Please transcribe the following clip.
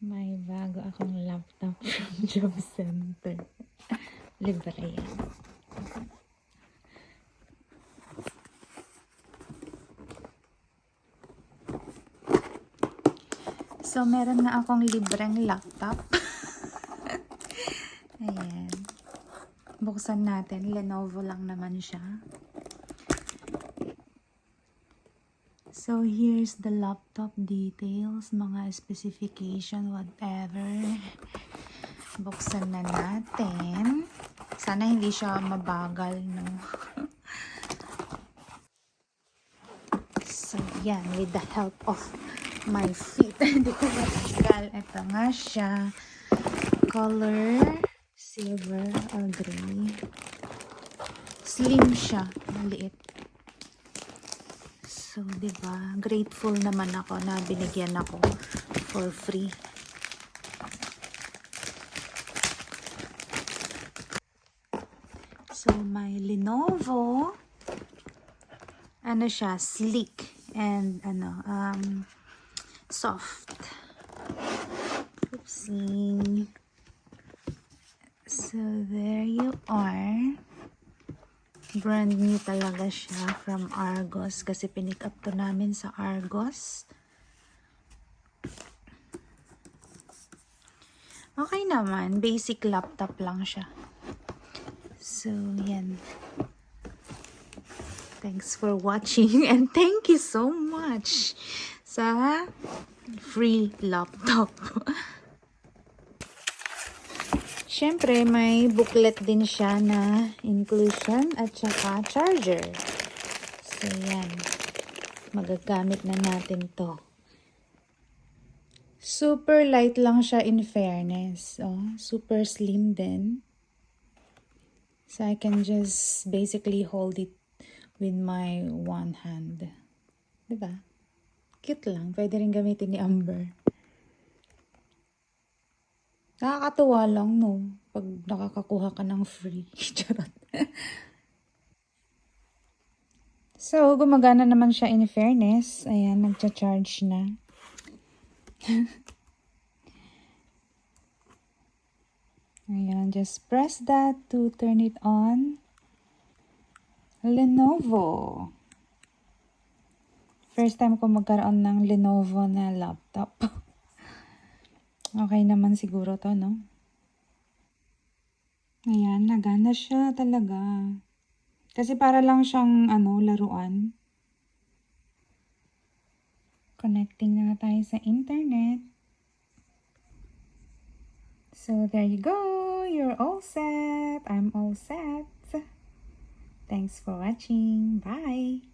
May bago akong laptop from Job Center. Libre yan. So, meron na akong libreng laptop. Ayan. Buksan natin. Lenovo lang naman siya. So, here's the laptop details, mga specification, whatever. Buksan na natin. Sana hindi siya mabagal, no? So, yan. With the help of my feet. Hindi ko matagal. Ito nga siya. Color, silver or gray. Slim siya. Maliit. So, diba? Grateful naman ako na binigyan ako for free. So, my Lenovo. Ano siya? Sleek. And, soft. Oopsie. So, there you are. Brand new talaga siya from Argos kasi pinick up to namin sa Argos. Okay naman. Basic laptop lang siya. So, yan. Thanks for watching and thank you so much sa free laptop. Siyempre, may booklet din siya na inclusion at saka charger. So, yan. Magagamit na natin to. Super light lang siya in fairness. Oh, super slim din. So, I can just basically hold it with my one hand. Diba? Cute lang. Pwede rin gamitin ni Amber. Nakakatuwa lang, no? Pag nakakakuha ka ng free. Charot. So, gumagana naman siya in fairness. Ayan, nagcha-charge na. Ayan, just press that to turn it on. Lenovo. First time ko magkaroon ng Lenovo na laptop. Okay naman siguro to, no? Ayan, nagana siya talaga. Kasi para lang siyang, laruan. Connecting na tayo sa internet. So, there you go. You're all set. I'm all set. Thanks for watching. Bye!